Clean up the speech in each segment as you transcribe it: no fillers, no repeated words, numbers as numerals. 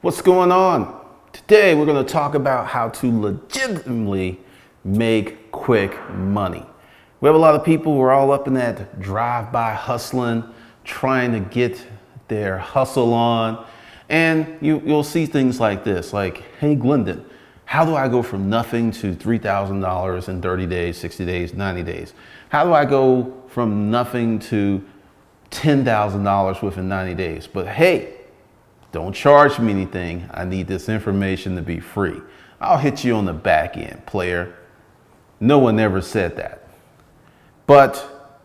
What's going on? Today we're going to talk about how to legitimately make quick money. We have a lot of people who are all up in that drive-by hustling, trying to get their hustle on. And you'll see things like this, like, hey Glendon, how do I go from nothing to $3,000 in 30 days, 60 days, 90 days? How do I go from nothing to $10,000 within 90 days? But hey, don't charge me anything. I need this information to be free. I'll hit you on the back end, player. No one ever said that. But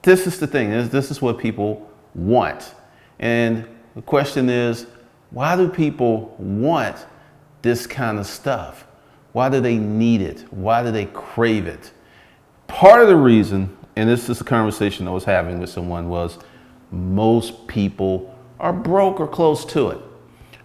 this is the thing, this is what people want. And the question is, why do people want this kind of stuff? Why do they need it? Why do they crave it? Part of the reason, and this is a conversation I was having with someone, was most people are broke or close to it.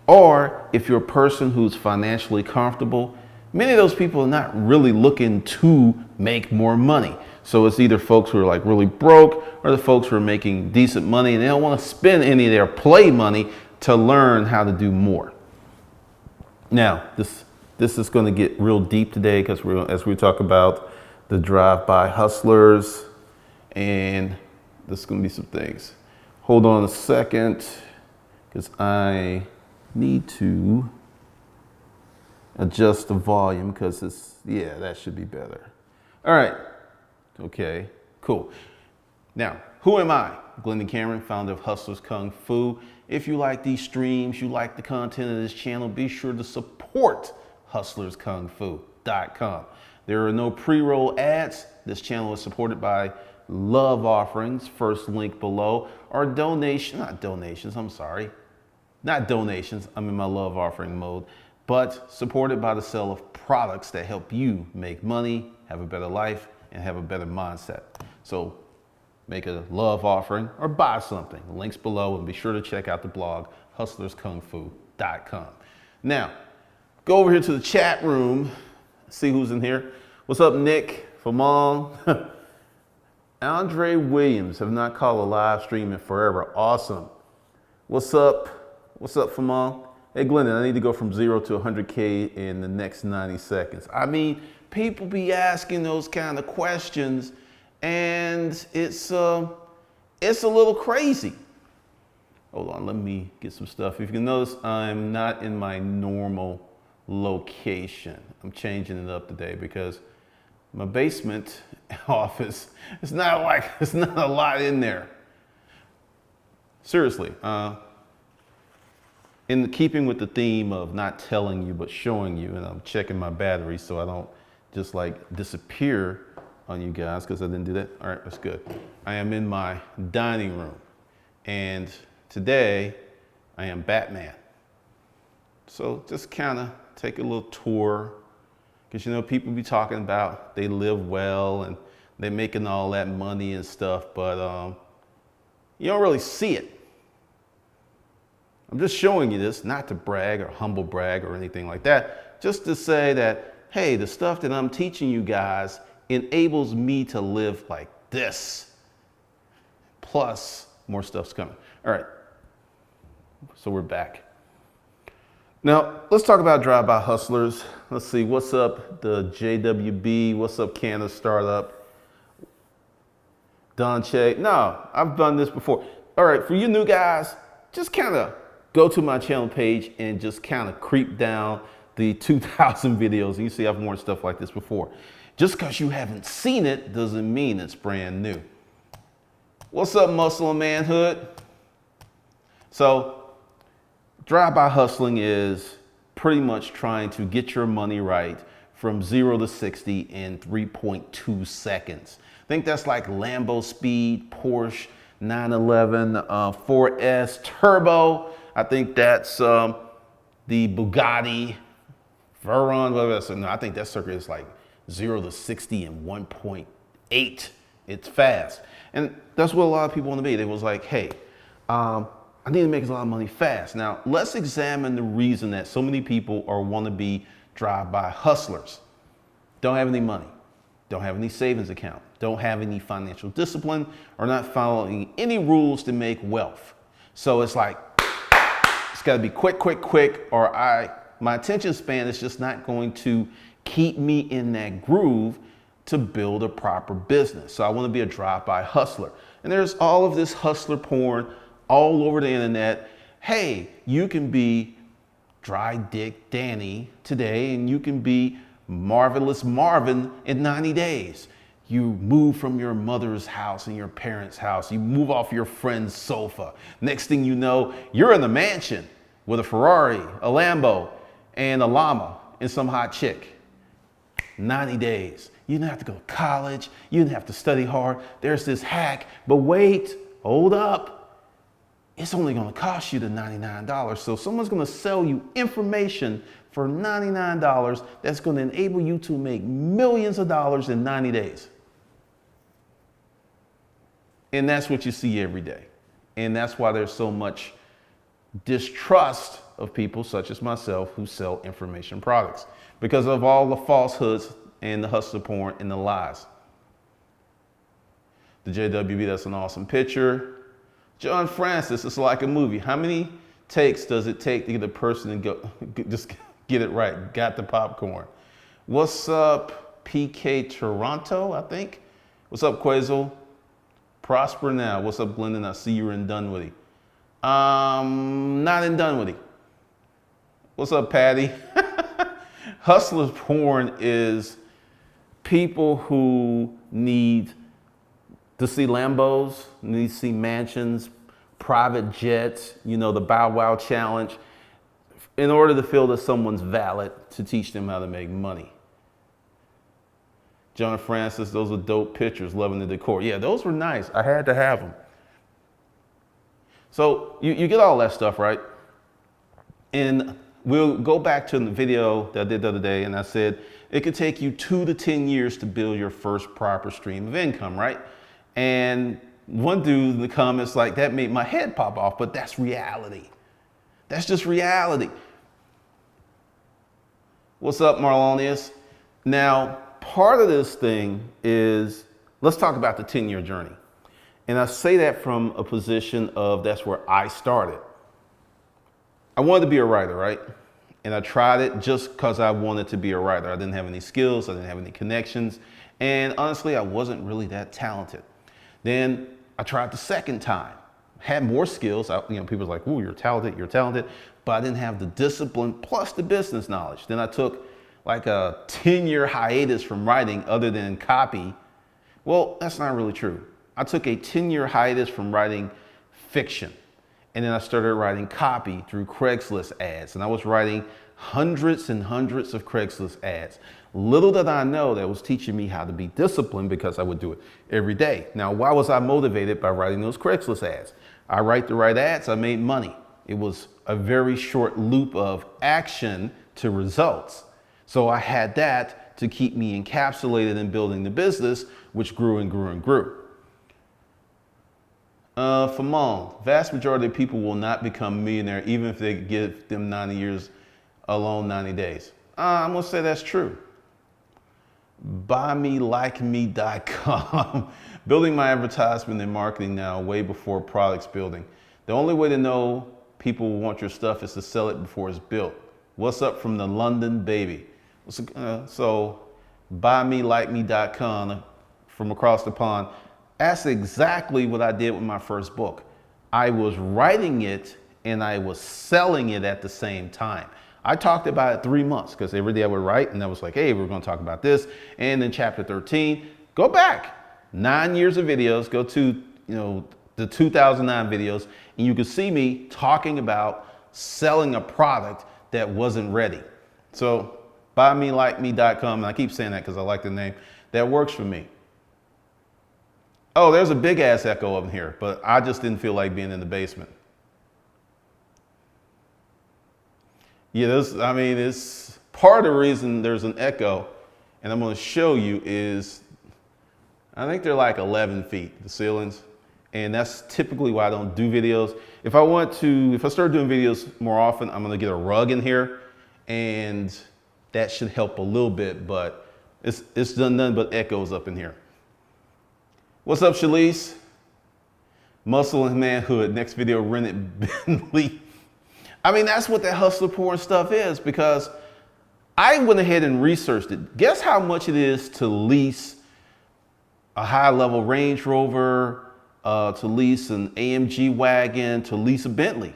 Or if you're a person who's financially comfortable, many of those people are not really looking to make more money. So it's either folks who are like really broke or the folks who are making decent money and they don't want to spend any of their play money to learn how to do more. Now, this is going to get real deep today because as we talk about the drive-by hustlers, and there's going to be some things. Hold on a second, because I need to adjust the volume because that should be better. All right. Okay, cool. Now, who am I? Glendon Cameron, founder of Hustlers Kung Fu. If you like these streams, you like the content of this channel, be sure to support hustlerskungfu.com. There are no pre-roll ads. This channel is supported by love offerings, first link below, or not donations, I'm in my love offering mode, but supported by the sale of products that help you make money, have a better life, and have a better mindset. So make a love offering or buy something. Links below, and be sure to check out the blog, hustlerskungfu.com. Now, go over here to the chat room, see who's in here. What's up, Nick, Famong? Andre Williams, have not called a live stream in forever. Awesome. What's up? What's up, Famong? Hey, Glendon, I need to go from 0 to 100K in the next 90 seconds. I mean, people be asking those kind of questions, and it's a little crazy. Hold on, let me get some stuff. If you can notice, I'm not in my normal location. I'm changing it up today because my basement office, it's not a lot in there. Seriously, in keeping with the theme of not telling you but showing you, and I'm checking my battery so I don't just like disappear on you guys because I didn't do that. All right, that's good. I am in my dining room, and today I am Batman. So just kind of take a little tour, because people be talking about they live well and they're making all that money and stuff, but you don't really see it. I'm just showing you this, not to brag or humble brag or anything like that, just to say that, hey, the stuff that I'm teaching you guys enables me to live like this. Plus, more stuff's coming. All right, so we're back. Now, let's talk about drive-by hustlers. Let's see, what's up, the JWB? What's up, Canada Startup? Don Che. No, I've done this before. All right, for you new guys, just kind of go to my channel page and just kind of creep down the 2,000 videos. And you see I've worn stuff like this before. Just because you haven't seen it doesn't mean it's brand new. What's up, Muscle and Manhood? So, drive-by hustling is pretty much trying to get your money right from 0 to 60 in 3.2 seconds. I think that's like Lambo speed, Porsche 911, 4S Turbo. I think that's the Bugatti Veyron, whatever that's. No, I think that circuit is like 0 to 60 in 1.8. It's fast. And that's what a lot of people want to be. They was like, hey, I need to make a lot of money fast. Now, let's examine the reason that so many people want to be drive-by hustlers. Don't have any money, don't have any savings account, don't have any financial discipline, or not following any rules to make wealth. So it's like It's got to be quick, quick, quick, or my attention span is just not going to keep me in that groove to build a proper business. So I want to be a drive-by hustler. And there's all of this hustler porn all over the internet. Hey, you can be Dry Dick Danny today, and you can be Marvelous Marvin in 90 days. You move from your mother's house and your parents' house. You move off your friend's sofa. Next thing you know, you're in the mansion with a Ferrari, a Lambo, and a llama and some hot chick. 90 days. You didn't have to go to college. You didn't have to study hard. There's this hack. But wait, hold up. It's only going to cost you the $99. So someone's going to sell you information for $99 that's going to enable you to make millions of dollars in 90 days. And that's what you see every day. And that's why there's so much distrust of people such as myself who sell information products, because of all the falsehoods and the hustler porn and the lies. The JWB, that's an awesome picture. John Francis, it's like a movie. How many takes does it take to get a person to just get it right? Got the popcorn. What's up, PK Toronto, I think? What's up, Quazel? Prosper now. What's up, Glendon? I see you're in Dunwoody. Not in Dunwoody. What's up, Patty? Hustler porn is people who need to see Lambos, need to see mansions, private jets, the Bow Wow challenge, in order to feel that someone's valid to teach them how to make money. John Francis, those are dope pictures, loving the decor. Yeah, those were nice. I had to have them. So you get all that stuff, right? And we'll go back to the video that I did the other day, and I said it could take you 2 to 10 years to build your first proper stream of income, right? And one dude in the comments like, that made my head pop off, but that's reality. That's just reality. What's up, Marlonius? Now, part of this thing is, let's talk about the 10-year journey. And I say that from a position of that's where I started. I wanted to be a writer, right? And I tried it just because I wanted to be a writer. I didn't have any skills, I didn't have any connections, and honestly, I wasn't really that talented. Then I tried the second time, had more skills. People were like, "Ooh, you're talented," but I didn't have the discipline plus the business knowledge. Then I took like a 10-year hiatus from writing other than copy. Well, that's not really true. I took a 10-year hiatus from writing fiction. And then I started writing copy through Craigslist ads. And I was writing hundreds and hundreds of Craigslist ads. Little did I know that was teaching me how to be disciplined, because I would do it every day. Now, why was I motivated by writing those Craigslist ads? I write the right ads, I made money. It was a very short loop of action to results. So I had that to keep me encapsulated in building the business, which grew and grew and grew. Famon, vast majority of people will not become a millionaire even if they give them 90 years alone, 90 days. I'm gonna say that's true. BuyMeLikeMe.com. Building my advertisement and marketing now way before products building. The only way to know people will want your stuff is to sell it before it's built. What's up from the London baby? So BuyMeLikeMe.com from across the pond. That's exactly what I did with my first book. I was writing it and I was selling it at the same time. I talked about it 3 months because every day I would write and I was like, hey, we're going to talk about this. And then chapter 13, go back 9 years of videos, go to the 2009 videos, and you can see me talking about selling a product that wasn't ready. So BuyMeLikeMe.com, and I keep saying that because I like the name, that works for me. Oh, there's a big ass echo up in here, but I just didn't feel like being in the basement. Yeah, it's part of the reason there's an echo, and I'm going to show you is, I think they're like 11 feet, the ceilings, and that's typically why I don't do videos. If I start doing videos more often, I'm going to get a rug in here, and that should help a little bit, but it's done nothing but echoes up in here. What's up, Shalise? Muscle and manhood. Next video, rented Bentley. I mean, that's what that hustler porn stuff is, because I went ahead and researched it. Guess how much it is to lease a high level Range Rover, to lease an AMG wagon, to lease a Bentley.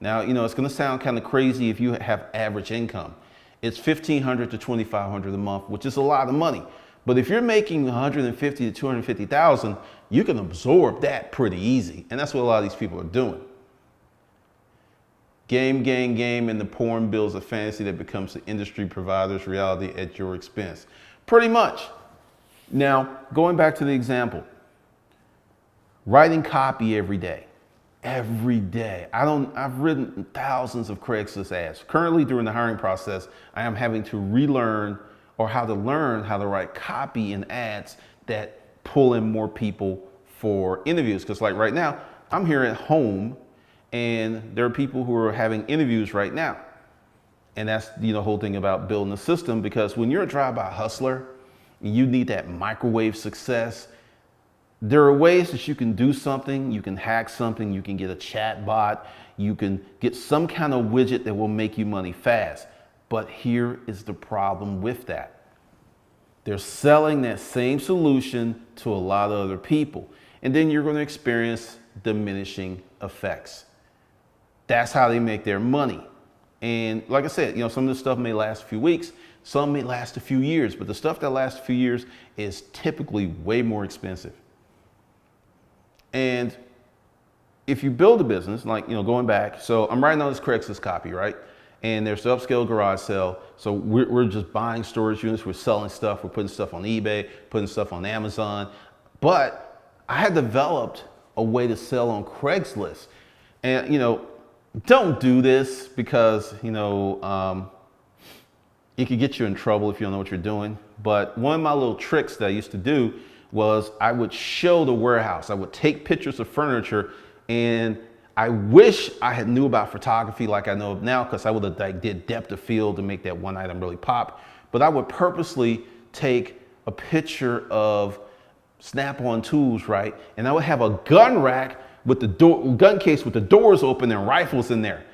Now, it's going to sound kind of crazy if you have average income. It's $1,500 to $2,500 a month, which is a lot of money. But if you're making $150,000 to $250,000, you can absorb that pretty easy. And that's what a lot of these people are doing. Game, and the porn builds a fantasy that becomes the industry provider's reality at your expense. Pretty much. Now, going back to the example, writing copy every day. Every day. I've written thousands of Craigslist ads. Currently, during the hiring process, I am having to relearn or how to learn how to write copy and ads that pull in more people for interviews. Because like right now, I'm here at home and there are people who are having interviews right now. And that's the whole thing about building a system, because when you're a drive-by hustler, you need that microwave success. There are ways that you can do something, you can hack something, you can get a chat bot, you can get some kind of widget that will make you money fast. But here is the problem with that. They're selling that same solution to a lot of other people. And then you're going to experience diminishing effects. That's how they make their money. And like I said, some of this stuff may last a few weeks, some may last a few years, but the stuff that lasts a few years is typically way more expensive. And if you build a business, like, going back, so I'm writing on this Craigslist copy, right? And there's the upscale garage sale. So we're just buying storage units. We're selling stuff. We're putting stuff on eBay, putting stuff on Amazon. But I had developed a way to sell on Craigslist. And, don't do this because, it could get you in trouble if you don't know what you're doing. But one of my little tricks that I used to do was I would show the warehouse. I would take pictures of furniture, and I wish I had knew about photography like I know now, because I would have did depth of field to make that one item really pop. But I would purposely take a picture of Snap-on tools, right? And I would have a gun rack with the gun case with the doors open and rifles in there.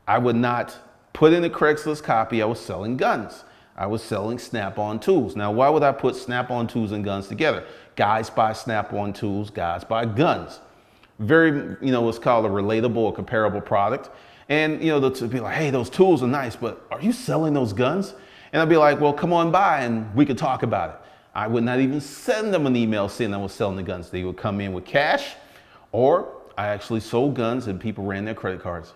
I would not put in a Craigslist copy. I was selling guns. I was selling Snap-on tools. Now, why would I put Snap-on tools and guns together? Guys buy Snap-on tools, guys buy guns. Very, what's called a relatable or comparable product. And, to be like, hey, those tools are nice, but are you selling those guns? And I'd be like, well, come on by and we could talk about it. I would not even send them an email saying I was selling the guns. They would come in with cash, or I actually sold guns and people ran their credit cards.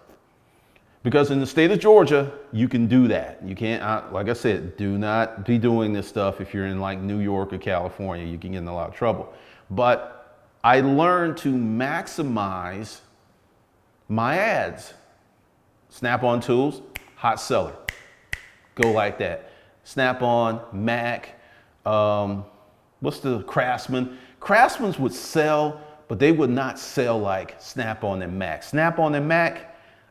Because in the state of Georgia, you can do that. You can't, like I said, do not be doing this stuff if you're in like New York or California. You can get in a lot of trouble. But I learned to maximize my ads. Snap-on tools, hot seller. Go like that. Snap-on, Mac, what's the Craftsman? Craftsmans would sell, but they would not sell like Snap-on and Mac. Snap-on and Mac,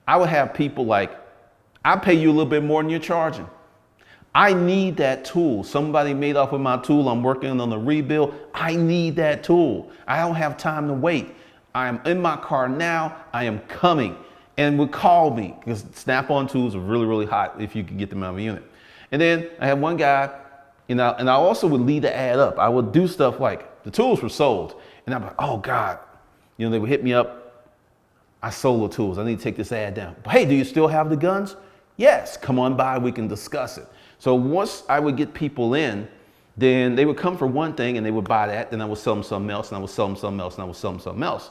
I would have people like, I'll pay you a little bit more than you're charging. I need that tool. Somebody made off with my tool. I'm working on a rebuild. I need that tool. I don't have time to wait. I am in my car now. I am coming. And would call me, because Snap-on tools are really, really hot if you can get them out of a unit. And then I had one guy, and I also would lead the ad up. I would do stuff like the tools were sold. And I'm like, oh God, they would hit me up. I sold the tools. I need to take this ad down. But hey, do you still have the guns? Yes, come on by, we can discuss it. So once I would get people in, then they would come for one thing and they would buy that, then I would sell them something else, and I would sell them something else, and I would sell them something else.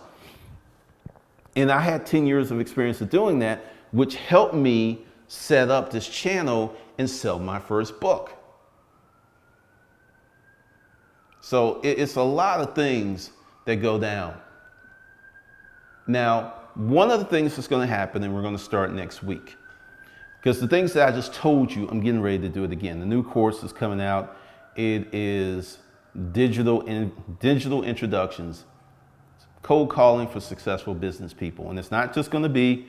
And I had 10 years of experience of doing that, which helped me set up this channel and sell my first book. So it's a lot of things that go down. Now, one of the things that's going to happen, and we're going to start next week, because the things that I just told you, I'm getting ready to do it again. The new course is coming out. It is digital introductions, cold calling for successful business people. And it's not just going to be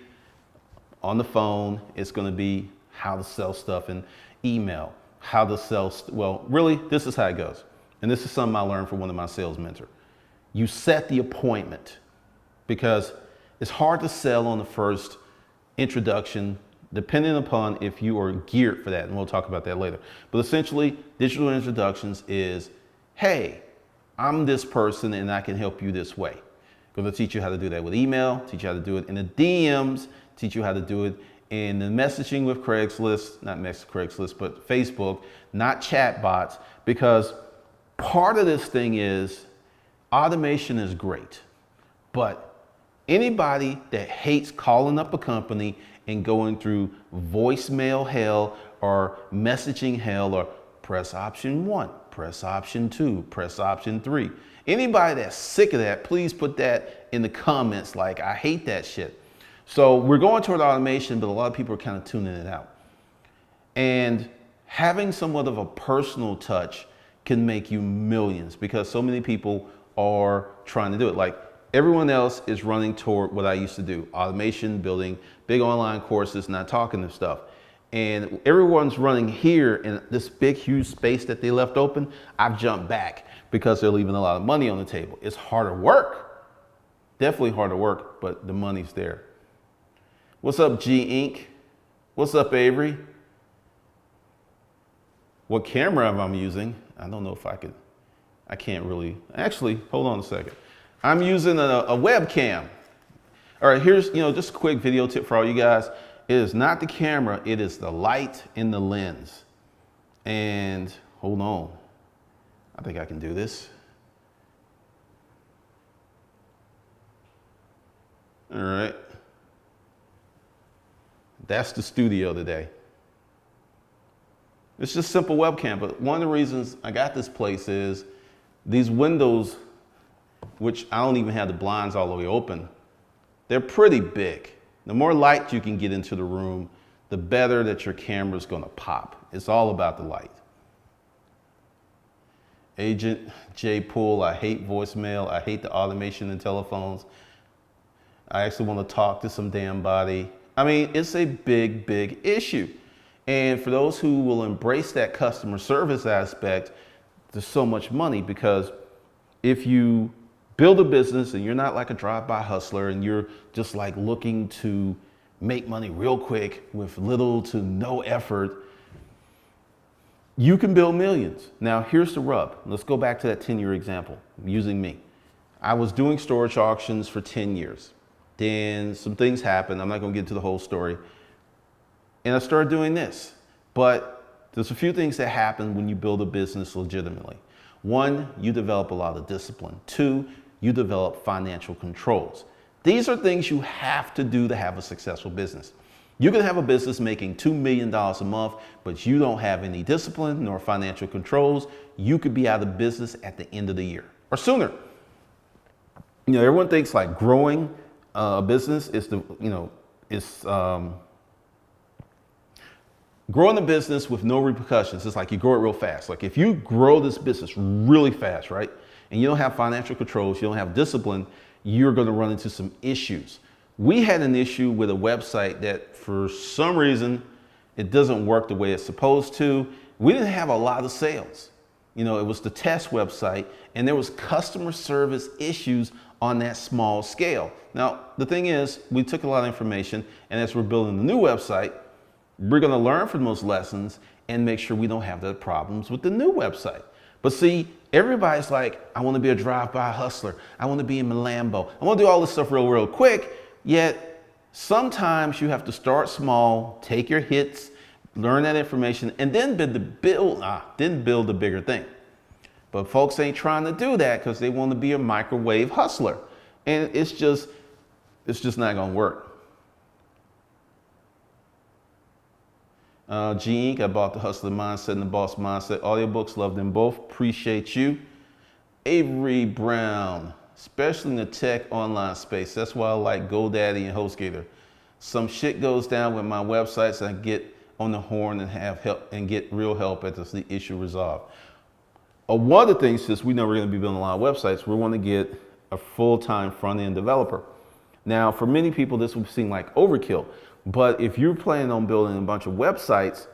on the phone. It's going to be how to sell stuff in email, how to sell, well, really, this is how it goes. And this is something I learned from one of my sales mentors. You set the appointment, because it's hard to sell on the first introduction, depending upon if you are geared for that, and we'll talk about that later. But essentially, digital introductions is, hey, I'm this person and I can help you this way. I'm going to teach you how to do that with email, teach you how to do it in the DMs, teach you how to do it in the messaging with Craigslist, not Craigslist, but Facebook, not chat bots, because part of this thing is automation is great, but anybody that hates calling up a company and going through voicemail hell or messaging hell or press option 1, press option 2, press option 3. Anybody that's sick of that, please put that in the comments like, I hate that shit. So we're going toward automation, but a lot of people are kind of tuning it out. And having somewhat of a personal touch can make you millions because so many people are trying to do it. Like everyone else is running toward what I used to do, automation, building big online courses, not talking to stuff. And everyone's running here in this big, huge space that they left open. I've jumped back because they're leaving a lot of money on the table. It's harder work, definitely harder work, but the money's there. What's up, G Inc? What's up, Avery? What camera am I using? I don't know if I can't really, actually, hold on a second. I'm using a webcam. All right, here's, just a quick video tip for all you guys. It is not the camera, it is the light in the lens. And hold on, I think I can do this. All right. That's the studio today. It's just simple webcam, but one of the reasons I got this place is these windows, which I don't even have the blinds all the way open, they're pretty big. The more light you can get into the room, the better that your camera's gonna pop. It's all about the light. Agent J Poole, I hate voicemail. I hate the automation in telephones. I actually want to talk to some damn body. I mean, it's a big, big issue. And for those who will embrace that customer service aspect, there's so much money because if you build a business and you're not like a drive-by hustler and you're just like looking to make money real quick with little to no effort, you can build millions. Now, here's the rub. Let's go back to that 10-year example, using me. I was doing storage auctions for 10 years. Then some things happened. I'm not going to get into the whole story. And I started doing this. But there's a few things that happen when you build a business legitimately. One, you develop a lot of discipline. Two, you develop financial controls. These are things you have to do to have a successful business. You can have a business making $2 million a month, but you don't have any discipline nor financial controls. You could be out of business at the end of the year or sooner. Everyone thinks like growing a business is growing the business with no repercussions. It's like you grow it real fast. Like if you grow this business really fast, right? And you don't have financial controls, you don't have discipline, you're going to run into some issues. We had an issue with a website that for some reason, it doesn't work the way it's supposed to. We didn't have a lot of sales. It was the test website and there was customer service issues on that small scale. Now, the thing is, we took a lot of information and as we're building the new website, we're going to learn from those lessons and make sure we don't have the problems with the new website. But see, everybody's like, I want to be a drive-by hustler. I want to be in my Lambo. I want to do all this stuff real quick. Yet sometimes you have to start small, take your hits, learn that information, and then build a bigger thing. But folks ain't trying to do that because they want to be a microwave hustler. And it's just not going to work. G Inc., I bought the Hustler Mindset and the Boss Mindset audiobooks. Love them both. Appreciate you. Avery Brown, especially in the tech online space. That's why I like GoDaddy and HostGator. Some shit goes down with my websites and I get on the horn and have help and get real help at the issue resolved. One of the things, since we know we're going to be building a lot of websites, we want to get a full-time front-end developer. Now, for many people, this would seem like overkill. But if you're planning on building a bunch of websites,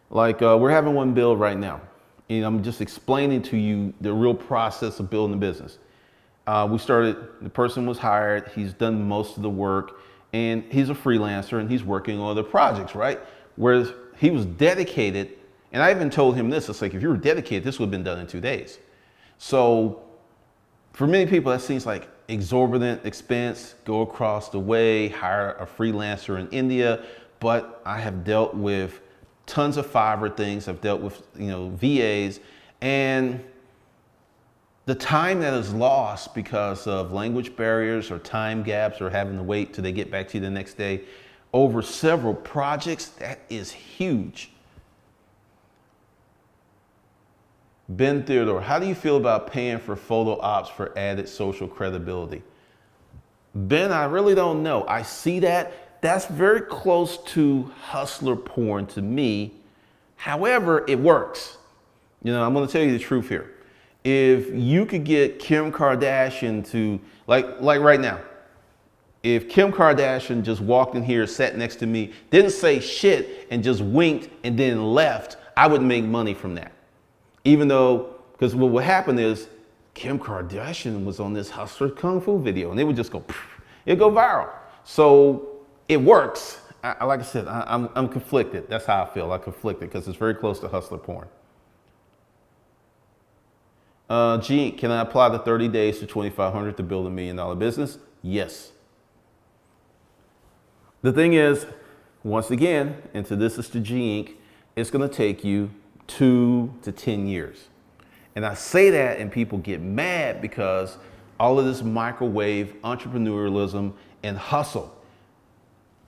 like we're having one build right now, and I'm just explaining to you the real process of building a business. The person was hired, he's done most of the work, and he's a freelancer and he's working on other projects, right? Whereas he was dedicated, and I even told him this, it's like, if you were dedicated, this would have been done in 2 days. So for many people, that seems like exorbitant expense, go across the way, hire a freelancer in India. But I have dealt with tons of Fiverr things. I've dealt with, VAs, and the time that is lost because of language barriers or time gaps or having to wait till they get back to you the next day over several projects, that is huge. Ben Theodore, how do you feel about paying for photo ops for added social credibility? Ben, I really don't know. I see that. That's very close to hustler porn to me. However, it works. I'm going to tell you the truth here. If you could get Kim Kardashian to, like right now, if Kim Kardashian just walked in here, sat next to me, didn't say shit, and just winked and then left, I would make money from that. Even though, because what would happen is Kim Kardashian was on this Hustler Kung Fu video and it would just go, it'd go viral. So it works. Like I said, I'm conflicted. That's how I feel. I'm conflicted because it's very close to hustler porn. Gene, can I apply the 30 days to 2,500 to build $1 million business? Yes. The thing is, once again, and to this is to G Inc., it's going to take you 2 to 10 years. And I say that and people get mad because all of this microwave entrepreneurialism and hustle.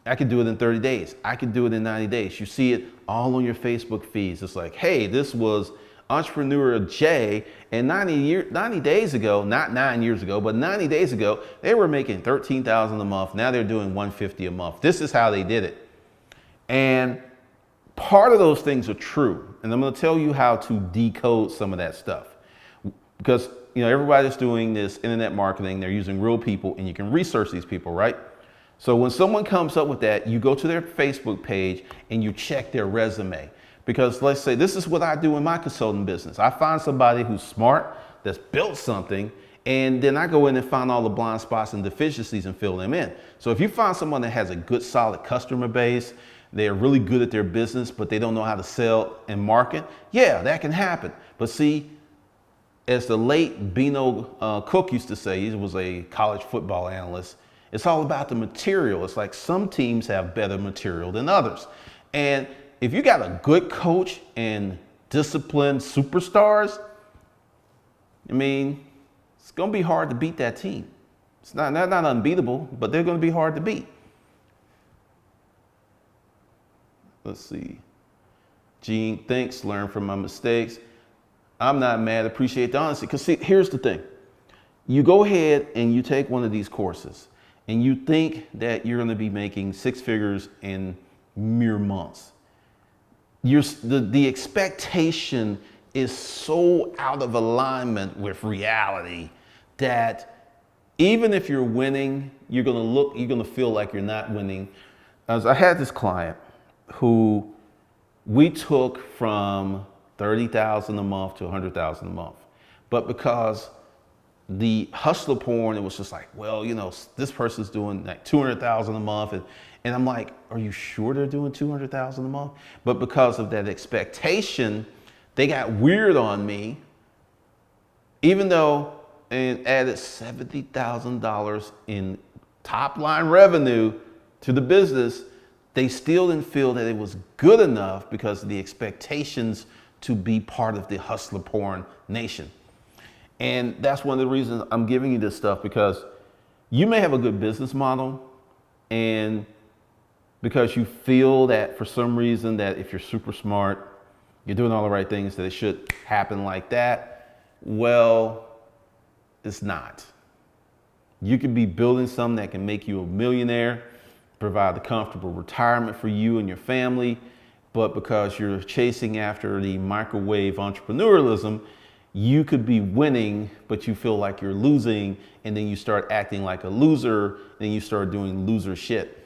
I could do it in 30 days. I could do it in 90 days. You see it all on your Facebook feeds. It's like, hey, this was Entrepreneur J, and 90 days ago, not 9 years ago, but 90 days ago, they were making $13,000 a month. Now they're doing $150 a month. This is how they did it. And part of those things are true. And I'm going to tell you how to decode some of that stuff. Because, everybody's doing this internet marketing. They're using real people, and you can research these people, right? So when someone comes up with that, you go to their Facebook page and you check their resume. Because let's say this is what I do in my consulting business. I find somebody who's smart, that's built something, and then I go in and find all the blind spots and deficiencies and fill them in. So if you find someone that has a good, solid customer base, they're really good at their business, but they don't know how to sell and market, yeah, that can happen. But see, as the late Beano Cook used to say, he was a college football analyst, it's all about the material. It's like some teams have better material than others. And if you got a good coach and disciplined superstars, it's going to be hard to beat that team. It's not unbeatable, but they're going to be hard to beat. Let's see. Gene, thanks. Learn from my mistakes. I'm not mad. Appreciate the honesty. Because see, here's the thing. You go ahead and you take one of these courses and you think that you're going to be making 6 figures in mere months. The expectation is so out of alignment with reality that even if you're winning, you're gonna feel like you're not winning. As I had this client who we took from $30,000 a month to $100,000 a month, but because the hustler porn, it was just like, well, this person's doing like $200,000 a month, and I'm like, are you sure they're doing $200,000 a month? But because of that expectation, they got weird on me, even though it added $70,000 in top line revenue to the business. They still didn't feel that it was good enough because of the expectations to be part of the hustler porn nation. And that's one of the reasons I'm giving you this stuff, because you may have a good business model, and because you feel that for some reason that if you're super smart, you're doing all the right things, that it should happen like that. Well, it's not. You could be building something that can make you a millionaire, provide a comfortable retirement for you and your family, but because you're chasing after the microwave entrepreneurialism, you could be winning, but you feel like you're losing, and then you start acting like a loser, and you start doing loser shit.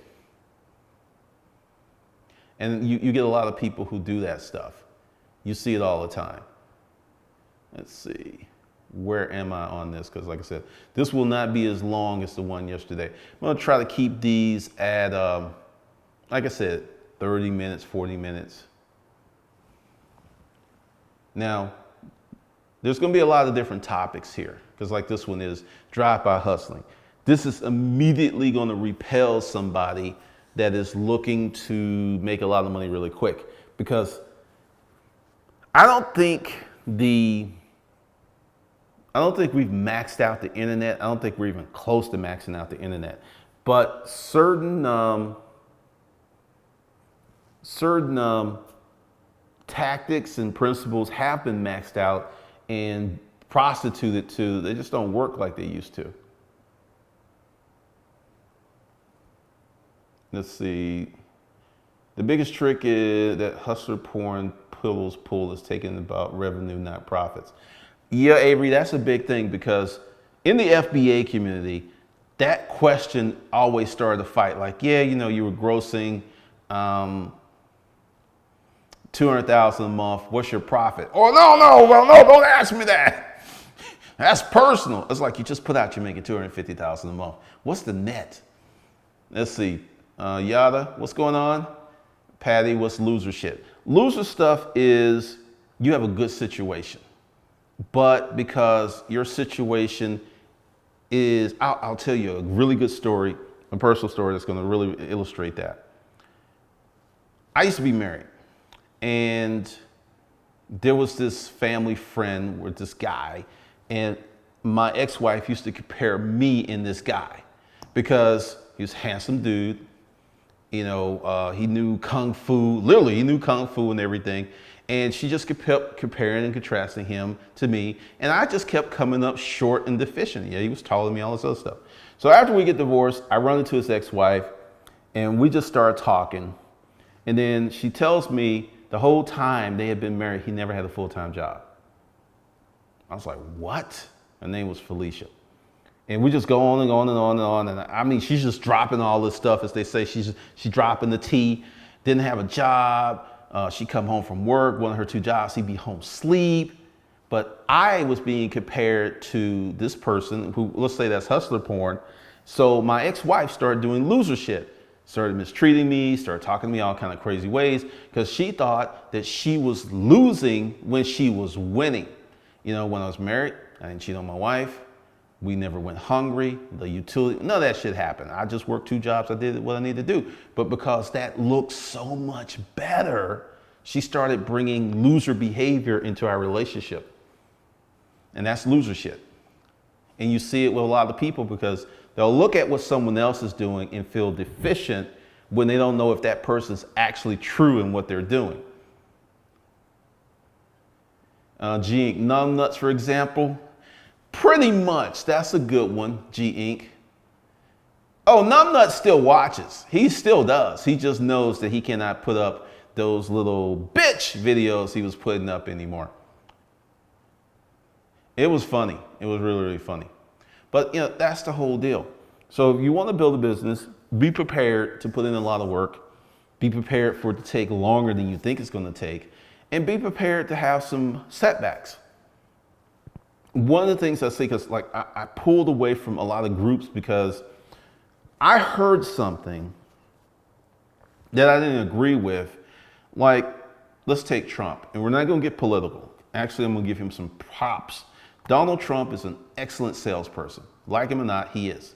And you get a lot of people who do that stuff. You see it all the time. Let's see. where am I on this? Because like I said, this will not be as long as the one yesterday. I'm gonna try to keep these at, like I said, 30 minutes, 40 minutes. Now, there's gonna be a lot of different topics here, because like this one is drive-by hustling. This is immediately gonna repel somebody that is looking to make a lot of money really quick, because I don't think we've maxed out the internet. I don't think we're even close to maxing out the internet. But certain tactics and principles have been maxed out and prostituted to. They just don't work like they used to. Let's see. The biggest trick is that hustler porn pillows pull is taking about revenue, not profits. Yeah, Avery, that's a big thing, because in the FBA community, that question always started a fight. Like, yeah, you know, you were grossing $200,000 a month. What's your profit? Oh, no, don't ask me that. That's personal. It's like you just put out you're making $250,000 a month. What's the net? Let's see. Yada, what's going on? Patty, what's loser shit? Loser stuff is you have a good situation, but because your situation is, I'll tell you a really good story, a personal story that's going to really illustrate that. I used to be married, and there was this family friend with this guy, and my ex-wife used to compare me and this guy because he was a handsome dude. You know, he knew Kung Fu, literally he knew Kung Fu and everything. And she just kept comparing and contrasting him to me. And I just kept coming up short and deficient. Yeah, he was taller than me, all this other stuff. So after we get divorced, I run into his ex-wife and we just started talking. And then she tells me the whole time they had been married, he never had a full-time job. I was like, what? Her name was Felicia. And we just go on and on and on and on. And I mean, she's just dropping all this stuff, as they say. She's dropping the tea, didn't have a job. She'd come home from work, one of her two jobs, he'd be home sleep. But I was being compared to this person who, let's say that's hustler porn. So my ex-wife started doing loser shit, started mistreating me, started talking to me all kind of crazy ways, because she thought that she was losing when she was winning. You know, when I was married, I didn't cheat on my wife. We never went hungry, the utility, none of that shit happened. I just worked two jobs, I did what I needed to do. But because that looked so much better, she started bringing loser behavior into our relationship. And that's loser shit. And you see it with a lot of people, because they'll look at what someone else is doing and feel deficient when they don't know if that person's actually true in what they're doing. G Inc. Numbnuts, for example. Pretty much, that's a good one, G Inc. Oh, Numbnut still watches. He still does. He just knows that he cannot put up those little bitch videos he was putting up anymore. It was funny. It was really, really funny. But you know, that's the whole deal. So if you want to build a business, be prepared to put in a lot of work. Be prepared for it to take longer than you think it's going to take. And be prepared to have some setbacks. One of the things I say, because like I pulled away from a lot of groups because I heard something that I didn't agree with. Like, let's take Trump, and we're not going to get political. Actually, I'm going to give him some props. Donald Trump is an excellent salesperson. Like him or not, he is.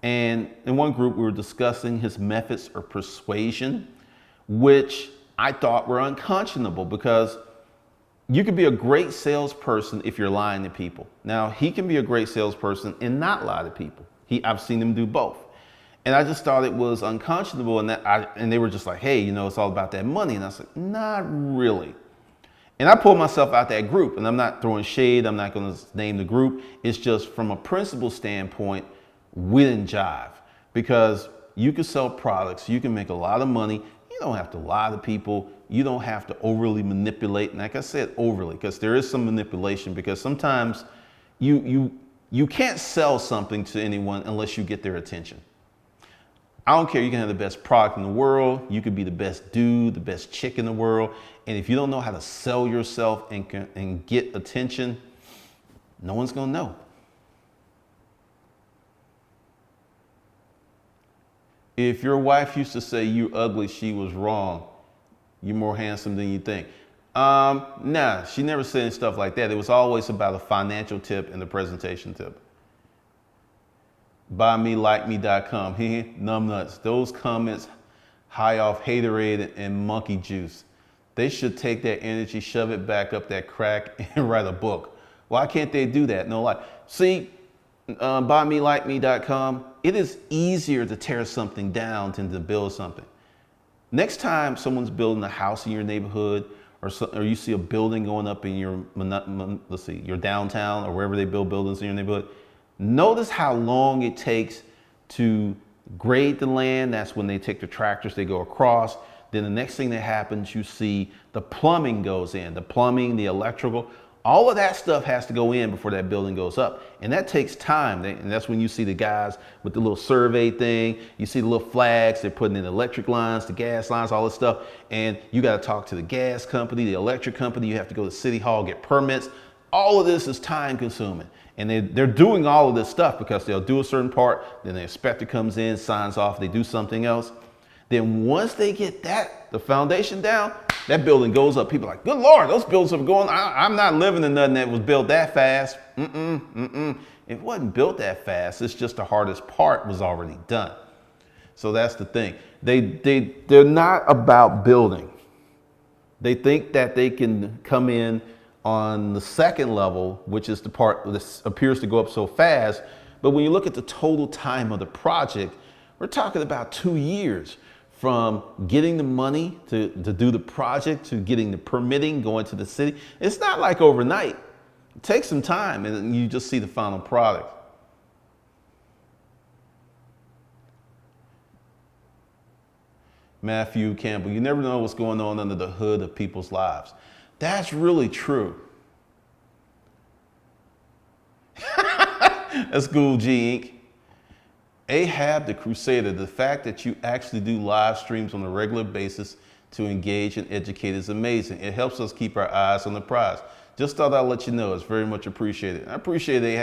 And in one group, we were discussing his methods of persuasion, which I thought were unconscionable, because you could be a great salesperson if you're lying to people. Now, he can be a great salesperson and not lie to people. I've seen him do both. And I just thought it was unconscionable, and they were just like, hey, you know, it's all about that money. And I was like, not really. And I pulled myself out that group, and I'm not throwing shade. I'm not going to name the group. It's just from a principle standpoint, we didn't jive, because you can sell products. You can make a lot of money. You don't have to lie to people. You don't have to overly manipulate. And like I said, overly, because there is some manipulation, because sometimes you can't sell something to anyone unless you get their attention. I don't care. You can have the best product in the world. You could be the best dude, the best chick in the world. And if you don't know how to sell yourself and get attention, No one's going to know. If your wife used to say you ugly, she was wrong. You're more handsome than you think. Nah, she never said stuff like that. It was always about a financial tip and a presentation tip. BuyMeLikeMe.com. Numbnuts. Those comments high off haterade and monkey juice. They should take that energy, shove it back up that crack, and write a book. Why can't they do that? No lie. See, BuyMeLikeMe.com. It is easier to tear something down than to build something. Next time someone's building a house in your neighborhood, or you see a building going up in your, your downtown, or wherever they build buildings in your neighborhood, notice how long it takes to grade the land. That's when they take the tractors, they go across. Then the next thing that happens, you see the plumbing goes in, the plumbing, the electrical, all of that stuff has to go in before that building goes up. And that takes time. And that's when you see the guys with the little survey thing. You see the little flags, they're putting in electric lines, the gas lines, all this stuff. And you got to talk to the gas company, the electric company. You have to go to City Hall, get permits. All of this is time consuming. And they're doing all of this stuff because they'll do a certain part, then the inspector comes in, signs off, they do something else. Then once they get the foundation down, that building goes up. People are like, good Lord, those buildings are going, I'm not living in nothing that was built that fast. It wasn't built that fast. It's just the hardest part was already done. So that's the thing. They're not about building. They think that they can come in on the second level, which is the part that appears to go up so fast. But when you look at the total time of the project, we're talking about 2 years. From getting the money to do the project, to getting the permitting, going to the city. It's not like overnight. It takes some time and then you just see the final product. Matthew Campbell, you never know what's going on under the hood of people's lives. That's really true. That's School G Inc. Ahab the Crusader, the fact that you actually do live streams on a regular basis to engage and educate is amazing. It helps us keep our eyes on the prize. Just thought I'd let you know. It's very much appreciated. I appreciate it,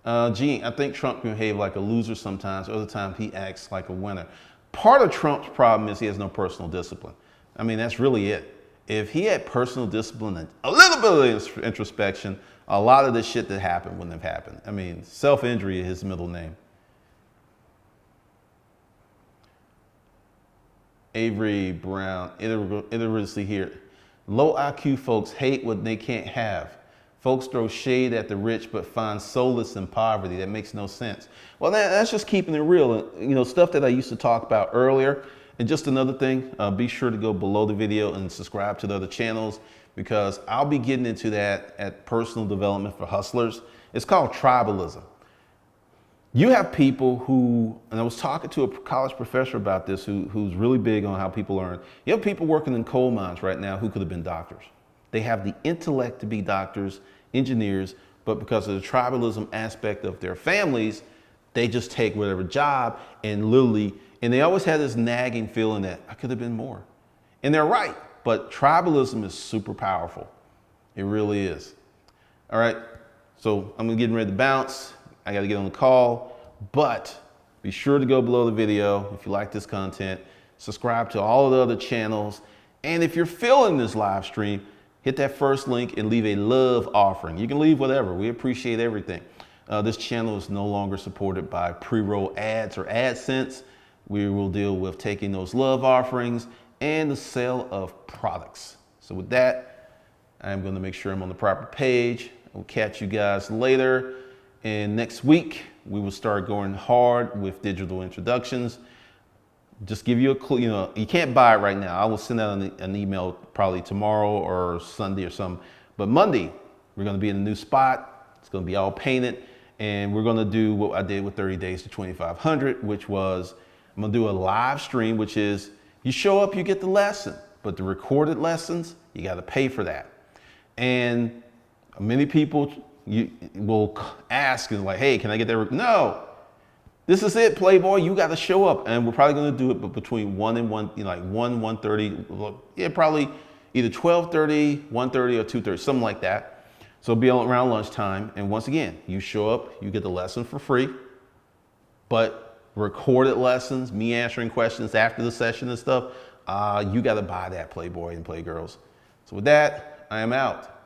Ahab. Gene, I think Trump can behave like a loser sometimes. Other times he acts like a winner. Part of Trump's problem is he has no personal discipline. I mean, that's really it. If he had personal discipline and a little bit of introspection, a lot of the shit that happened wouldn't have happened. I mean, self-injury is his middle name. Avery Brown, illiteracy here. Low IQ folks hate what they can't have. Folks throw shade at the rich but find solace in poverty. That makes no sense. Well, that's just keeping it real. You know, stuff that I used to talk about earlier. And just another thing, be sure to go below the video and subscribe to the other channels, because I'll be getting into that at Personal Development for Hustlers. It's called tribalism. You have people who, and I was talking to a college professor about this who's really big on how people learn. You have people working in coal mines right now who could have been doctors. They have the intellect to be doctors, engineers, but because of the tribalism aspect of their families, they just take whatever job and literally, and they always had this nagging feeling that I could have been more. And they're right, but tribalism is super powerful. It really is. All right, so I'm getting ready to bounce. I got to get on the call, but be sure to go below the video if you like this content. Subscribe to all of the other channels. And if you're feeling this live stream, hit that first link and leave a love offering. You can leave whatever. We appreciate everything. This channel is no longer supported by pre-roll ads or AdSense. We will deal with taking those love offerings and the sale of products. So with that, I'm going to make sure I'm on the proper page. We'll catch you guys later. And next week, we will start going hard with digital introductions. Just give you a clue, you know, you can't buy it right now. I will send out an email probably tomorrow or Sunday or something. But Monday, we're going to be in a new spot. It's going to be all painted. And we're going to do what I did with 30 Days to 2,500, which was I'm going to do a live stream, which is you show up, you get the lesson. But the recorded lessons, you got to pay for that. And many people you will ask and like, hey, can I get that? No, this is it, Playboy. You got to show up, and we're probably going to do it, but between 1 and 1, you know, like 1:30. Yeah, probably either 12:30, 1:30, or 2:30, something like that. So it'll be around lunchtime. And once again, you show up, you get the lesson for free, but recorded lessons, me answering questions after the session and stuff, you got to buy that, Playboy and Playgirls. So with that, I am out.